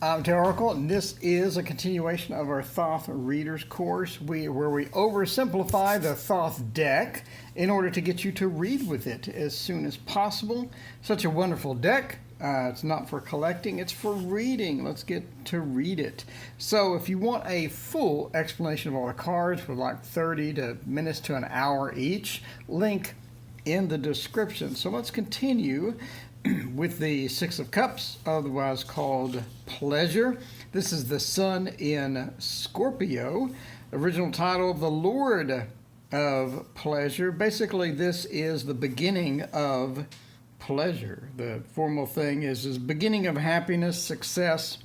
I'm Terry Oracle, and this is a continuation of our Thoth Readers course where we oversimplify the Thoth deck in order to get you to read with it as soon as possible. Such a wonderful deck. It's not for collecting, it's for reading. Let's get to read it. So if you want a full explanation of all the cards for like 30 minutes to an hour each, link in the description. So let's continue with the Six of Cups, otherwise called Pleasure. This is the Sun in Scorpio. Original title, The Lord of Pleasure. Basically, this is the beginning of pleasure. The formal thing is beginning of happiness, success,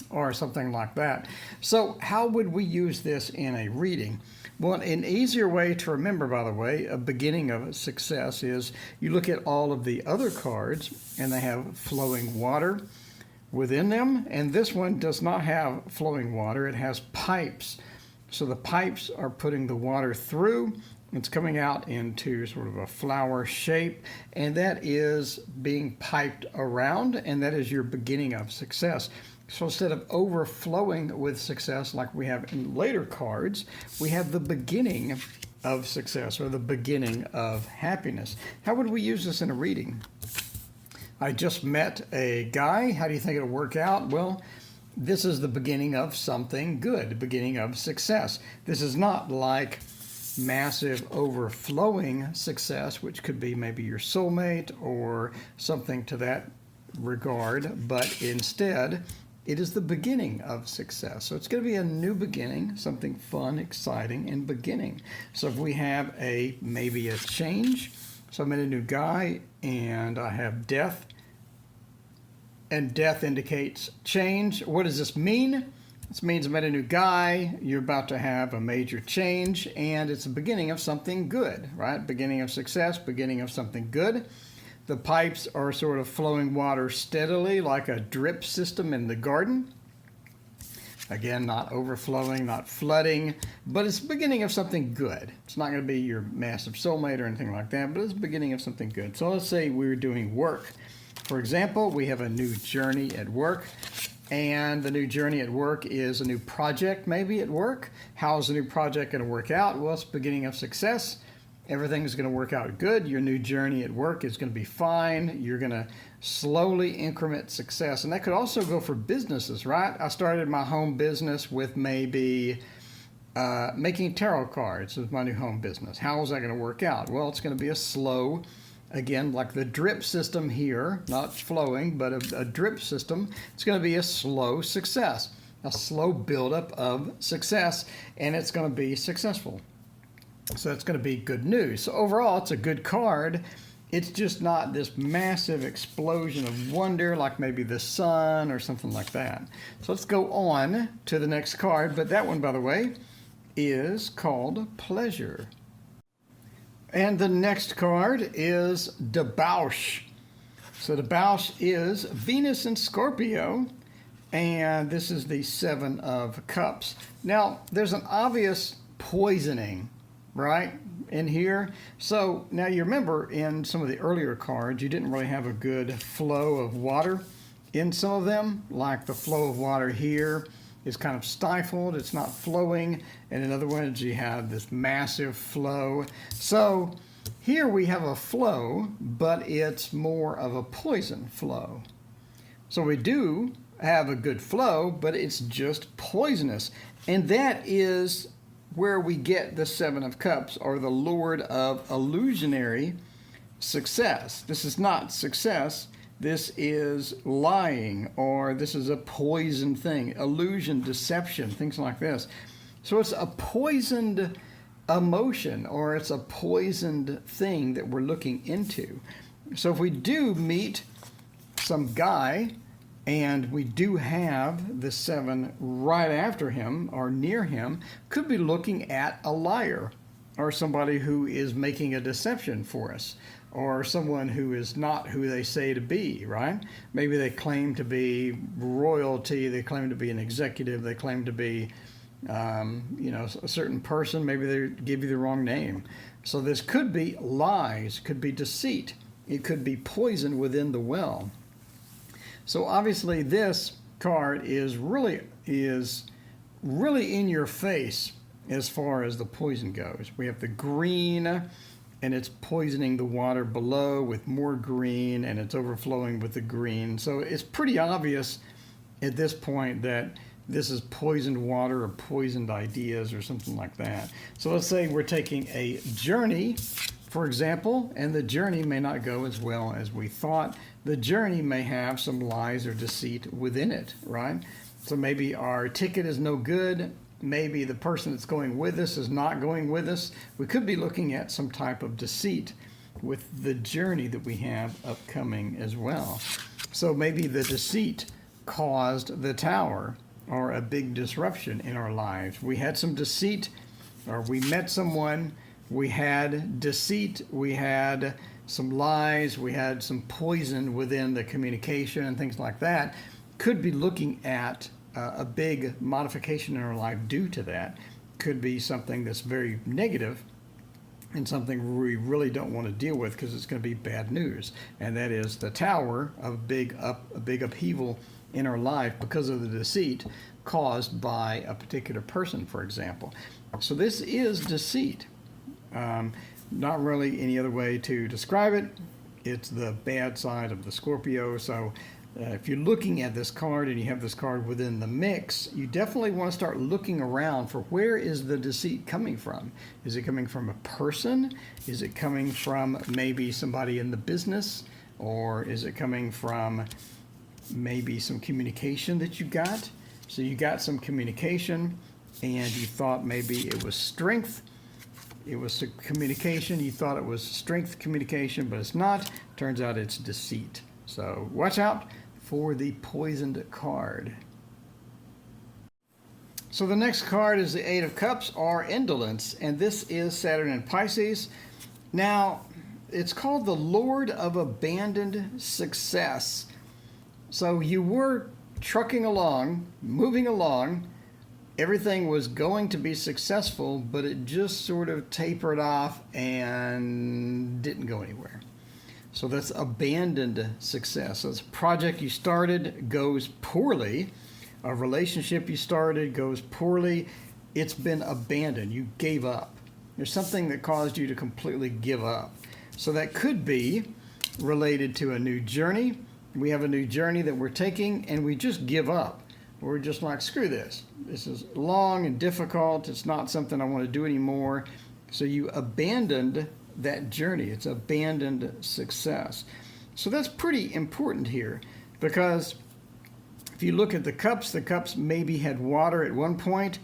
or something like that. So how would we use this in a reading? Well, an easier way to remember, by the way, a beginning of success is you look at all of the other cards and they have flowing water within them. And this one does not have flowing water. It has pipes. So the pipes are putting the water through. It's coming out into sort of a flower shape, and that is being piped around, and that is your beginning of success. So instead of overflowing with success like we have in later cards, we have the beginning of success or the beginning of happiness. How would we use this in a reading? I just met a guy. How do you think it'll work out? Well, this is the beginning of something good, the beginning of success. This is not like massive overflowing success, which could be maybe your soulmate or something to that regard, but instead it is the beginning of success. So it's going to be a new beginning, something fun, exciting, and beginning. So if we have maybe a change, so I met a new guy and I have death, and death indicates change. What does this mean? This means I met a new guy, you're about to have a major change, and it's the beginning of something good, right? Beginning of success, beginning of something good. The pipes are sort of flowing water steadily like a drip system in the garden. Again, not overflowing, not flooding, but it's the beginning of something good. It's not going to be your massive soulmate or anything like that, but it's the beginning of something good. So let's say we're doing work. For example, we have a new journey at work. And the new journey at work is a new project maybe at work. How is the new project going to work out? Well, it's the beginning of success. Everything's going to work out good. Your new journey at work is going to be fine. You're going to slowly increment success. And that could also go for businesses, right? I started my home business with maybe making tarot cards with my new home business. How is that going to work out? Well, it's going to be a slow, again, like the drip system here, not flowing, but a drip system. It's going to be a slow success, a slow buildup of success, and it's going to be successful. So it's going to be good news. So overall, it's a good card. It's just not this massive explosion of wonder like maybe the sun or something like that. So let's go on to the next card. But that one, by the way, is called Pleasure. And the next card is Debauch. So Debauch is Venus in Scorpio, and this is the Seven of Cups. Now, there's an obvious poisoning, right, in here. So now you remember in some of the earlier cards, you didn't really have a good flow of water in some of them, like the flow of water here is kind of stifled, it's not flowing, and in other ones you have this massive flow. So here we have a flow, but it's more of a poison flow. So we do have a good flow, but it's just poisonous. And that is where we get the Seven of Cups, or the Lord of illusionary success. This is not success. This is lying, or this is a poison thing, illusion, deception, things like this. So it's a poisoned emotion, or it's a poisoned thing that we're looking into. So if we do meet some guy and we do have the seven right after him or near him, could be looking at a liar or somebody who is making a deception for us, or someone who is not who they say to be, right? Maybe they claim to be royalty, they claim to be an executive, they claim to be a certain person. Maybe they give you the wrong name. So this could be lies, could be deceit, it could be poison within the well. So obviously this card is really in your face as far as the poison goes. We have the green, and it's poisoning the water below with more green, and it's overflowing with the green. So it's pretty obvious at this point that this is poisoned water or poisoned ideas or something like that. So let's say we're taking a journey, for example, and the journey may not go as well as we thought. The journey may have some lies or deceit within it, right? So maybe our ticket is no good. Maybe the person that's going with us is not going with us. We could be looking at some type of deceit with the journey that we have upcoming as well. So maybe the deceit caused the tower or a big disruption in our lives. We had some deceit, or we met someone, we had deceit, we had some lies, we had some poison within the communication and things like that. Could be looking at a big modification in our life due to that. Could be something that's very negative and something we really don't want to deal with because it's going to be bad news. And that is the tower of a big upheaval in our life because of the deceit caused by a particular person, for example. So this is deceit. Not really any other way to describe it. It's the bad side of the Scorpio. So if you're looking at this card and you have this card within the mix, you definitely want to start looking around for where is the deceit coming from. Is it coming from a person? Is it coming from maybe somebody in the business? Or is it coming from maybe some communication that you got? So you got some communication and you thought maybe it was strength. It was communication. You thought it was strength communication, but it's not. Turns out it's deceit. So watch out for the poisoned card. So the next card is the Eight of Cups, or indolence, and this is Saturn in Pisces. Now, it's called the Lord of Abandoned Success. So you were trucking along, moving along, everything was going to be successful, but it just sort of tapered off and didn't go anywhere. So that's abandoned success. So it's a project you started, goes poorly. A relationship you started goes poorly. It's been abandoned. You gave up. There's something that caused you to completely give up. So that could be related to a new journey. We have a new journey that we're taking, and we just give up. We're just like, screw this. This is long and difficult. It's not something I want to do anymore. So you abandoned that journey. It's abandoned success. So that's pretty important here, because if you look at the cups maybe had water at one point,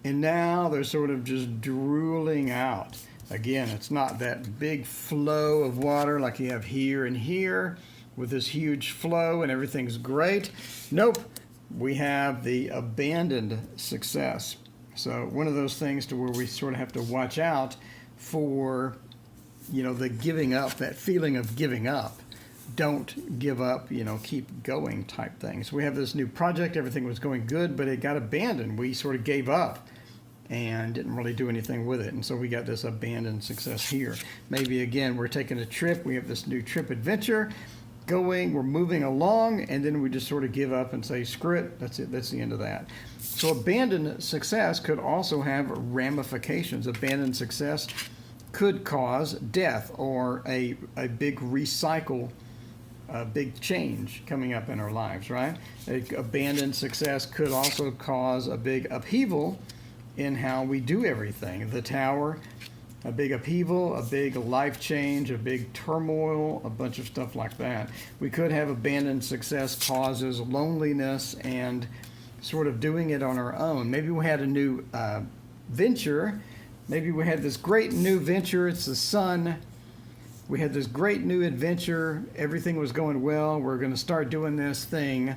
and now they're sort of just drooling out. Again, it's not that big flow of water like you have here and here with this huge flow and everything's great. Nope, we have the abandoned success. So one of those things to where we sort of have to watch out for, the giving up, that feeling of giving up. Don't give up, keep going type thing. So we have this new project, everything was going good, but it got abandoned. We sort of gave up and didn't really do anything with it. And so we got this abandoned success here. Maybe again, we're taking a trip, we have this new trip adventure going, we're moving along, and then we just sort of give up and say, screw it, that's it, that's the end of that. So abandoned success could also have ramifications. Abandoned success could cause death or a big recycle, a big change coming up in our lives, right? Abandoned success could also cause a big upheaval in how we do everything. The tower, a big upheaval, a big life change, a big turmoil, a bunch of stuff like that. We could have abandoned success causes loneliness and sort of doing it on our own. Maybe we had a new venture. Maybe we had this great new venture. It's the sun. We had this great new adventure. Everything was going well. We're going to start doing this thing.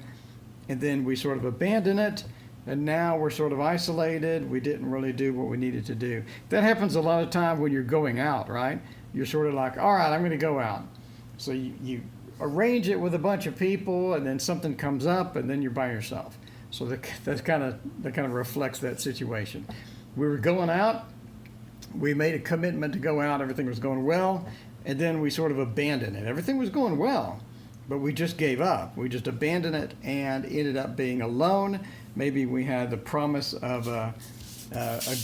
And then we sort of abandon it. And now we're sort of isolated. We didn't really do what we needed to do. That happens a lot of time when you're going out, right? You're sort of like, all right, I'm going to go out. So you arrange it with a bunch of people, and then something comes up, and then you're by yourself. So that kind of reflects that situation. We were going out. We made a commitment to go out. Everything was going well. And then we sort of abandoned it. Everything was going well. but we just gave up. We just abandoned it and ended up being alone. Maybe we had the promise of a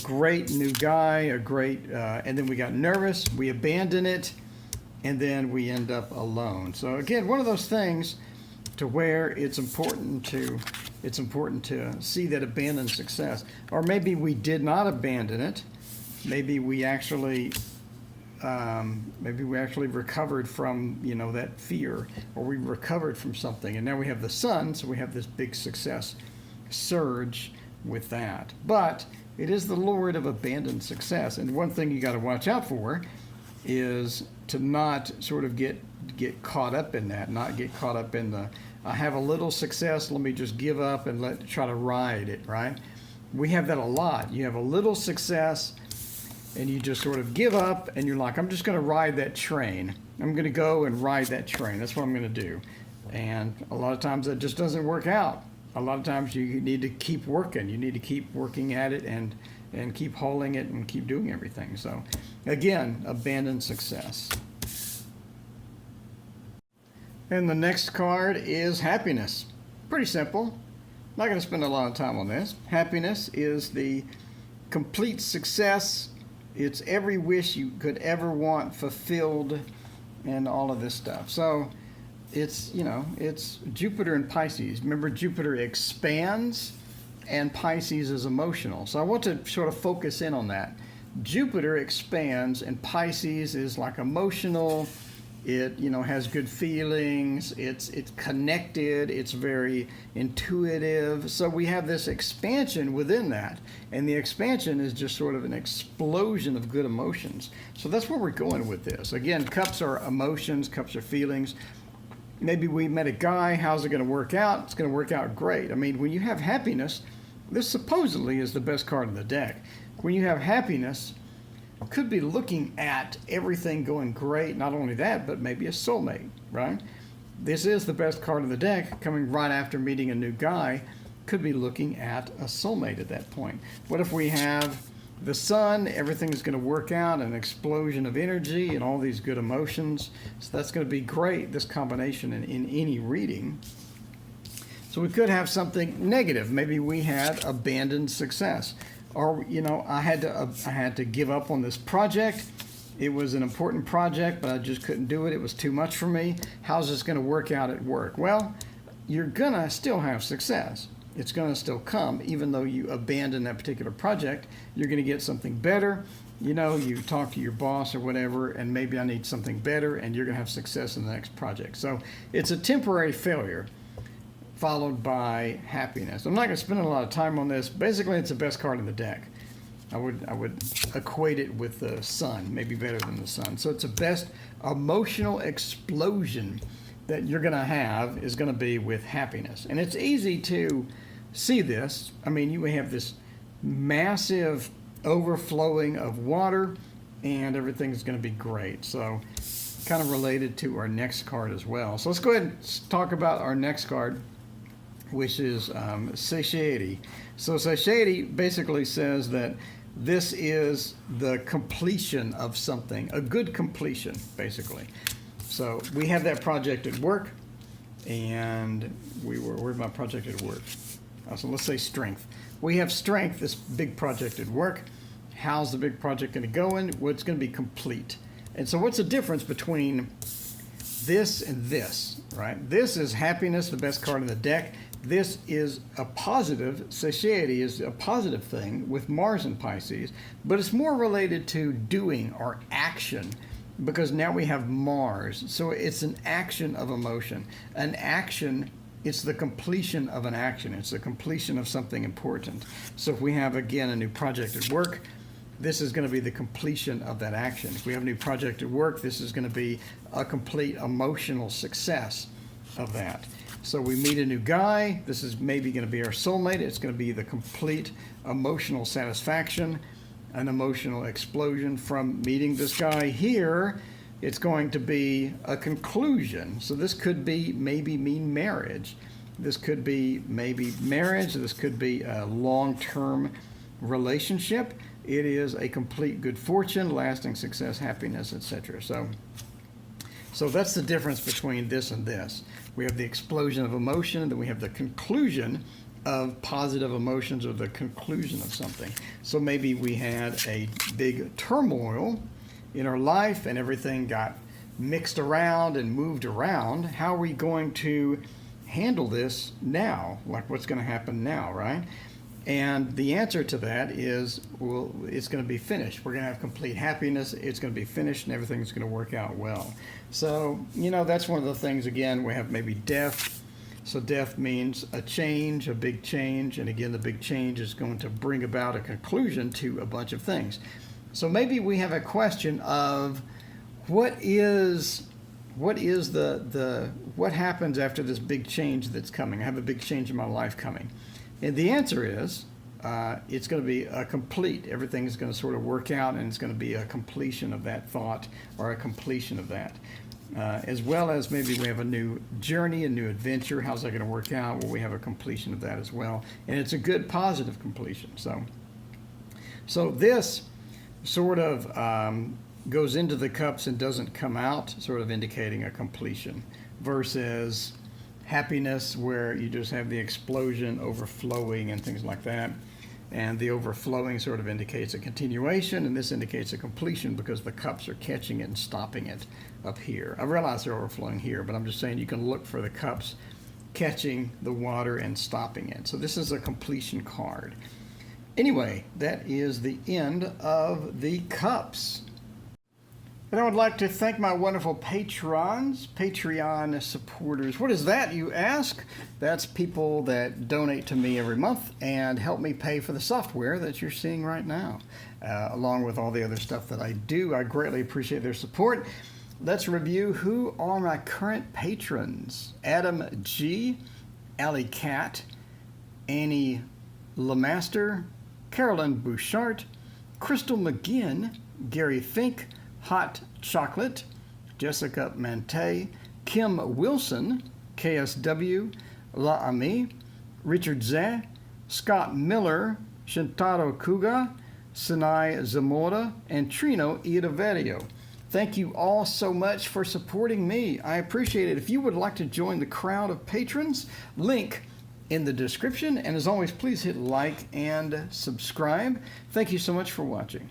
great new guy, and then we got nervous. We abandoned it, and then we end up alone. So again, one of those things to where it's important to see that abandoned success. Or maybe we did not abandon it. Maybe we actually recovered from, that fear, or we recovered from something, and now we have the sun, so we have this big success surge with that. But it is the Lord of abandoned success, and one thing you got to watch out for is to not sort of get caught up in that, not get caught up in the I have a little success, let me just give up and try to ride it, right? We have that a lot. You have a little success and you just sort of give up and you're like, I'm just going to ride that train. I'm going to go and ride that train. That's what I'm going to do. And a lot of times that just doesn't work out. A lot of times you need to keep working. You need to keep working at it and keep hauling it and keep doing everything. So again, abandon success. And the next card is happiness. Pretty simple. Not going to spend a lot of time on this. Happiness is the complete success. It's every wish you could ever want fulfilled and all of this stuff. So it's Jupiter and Pisces. Remember, Jupiter expands and Pisces is emotional. So I want to sort of focus in on that. Jupiter expands and Pisces is like emotional. It has good feelings, it's connected, it's very intuitive. So we have this expansion within that. And the expansion is just sort of an explosion of good emotions. So that's where we're going with this. Again, cups are emotions, cups are feelings. Maybe we met a guy, how's it going to work out? It's going to work out great. I mean, when you have happiness, this supposedly is the best card in the deck. When you have happiness, could be looking at everything going great. Not only that, but maybe a soulmate, right? This is the best card of the deck, coming right after meeting a new guy. Could be looking at a soulmate at that point. What if we have the sun? Everything's going to work out, an explosion of energy and all these good emotions. So that's going to be great, this combination in any reading. So we could have something negative. Maybe we had abandoned success. Or, I had to give up on this project. It was an important project, but I just couldn't do it. It was too much for me. How's this going to work out at work? Well, you're going to still have success. It's going to still come, even though you abandon that particular project. You're going to get something better. You talk to your boss or whatever, and maybe I need something better, and you're going to have success in the next project. So it's a temporary failure, followed by happiness. I'm not going to spend a lot of time on this. Basically, it's the best card in the deck. I would equate it with the sun, maybe better than the sun. So it's the best emotional explosion that you're going to have is going to be with happiness. And it's easy to see this. I mean, you have this massive overflowing of water, and everything's going to be great. So kind of related to our next card as well. So let's go ahead and talk about our next card, which is satiety. So satiety basically says that this is the completion of something, a good completion, basically. So we have that project at work, and where's my project at work? So let's say strength. We have strength, this big project at work. How's the big project going to go in? Well, it's going to be complete. And so what's the difference between this and this, right? This is happiness, the best card in the deck. This is a positive, satiety is a positive thing with Mars and Pisces, but it's more related to doing or action, because now we have Mars. So it's an action of emotion. An action, it's the completion of an action. It's the completion of something important. So if we have, again, a new project at work, this is going to be the completion of that action. If we have a new project at work, this is going to be a complete emotional success of that. So we meet a new guy. This is maybe going to be our soulmate. It's going to be the complete emotional satisfaction, an emotional explosion from meeting this guy. Here, it's going to be a conclusion. So this could be maybe mean marriage. This could be maybe marriage. This could be a long-term relationship. It is a complete good fortune, lasting success, happiness, etc. So So that's the difference between this and this. We have the explosion of emotion, and then we have the conclusion of positive emotions, or the conclusion of something. So maybe we had a big turmoil in our life and everything got mixed around and moved around. How are we going to handle this now? Like, what's going to happen now, right? And the answer to that is, well, it's going to be finished. We're going to have complete happiness. It's going to be finished, and everything's going to work out well. So, that's one of the things. Again, we have maybe death. So death means a change, a big change. And again, the big change is going to bring about a conclusion to a bunch of things. So maybe we have a question of what happens after this big change that's coming? I have a big change in my life coming. And the answer is, it's going to be a complete. Everything is going to sort of work out, and it's going to be a completion of that thought, or a completion of that. As well as maybe we have a new journey, a new adventure. How's that going to work out? Well, we have a completion of that as well. And it's a good, positive completion. So this sort of goes into the cups and doesn't come out, sort of indicating a completion, versus happiness, where you just have the explosion, overflowing, and things like that. And the overflowing sort of indicates a continuation, and this indicates a completion because the cups are catching it and stopping it up here. I realize they're overflowing here, but I'm just saying you can look for the cups catching the water and stopping it. So this is a completion card. Anyway, that is the end of the cups. And I would like to thank my wonderful patrons, Patreon supporters. What is that, you ask? That's people that donate to me every month and help me pay for the software that you're seeing right now, along with all the other stuff that I do. I greatly appreciate their support. Let's review who are my current patrons. Adam G., Alley Cat, Annie Lemaster, Carolyn Bouchard, Crystal McGinn, Gary Fink, Hot Chocolate, Jessica Mante, Kim Wilson, KSW, La Ami, Richard Zeh, Scott Miller, Shintaro Kuga, Sinai Zamora, and Trino Idaverio. Thank you all so much for supporting me. I appreciate it. If you would like to join the crowd of patrons, link in the description. And as always, please hit like and subscribe. Thank you so much for watching.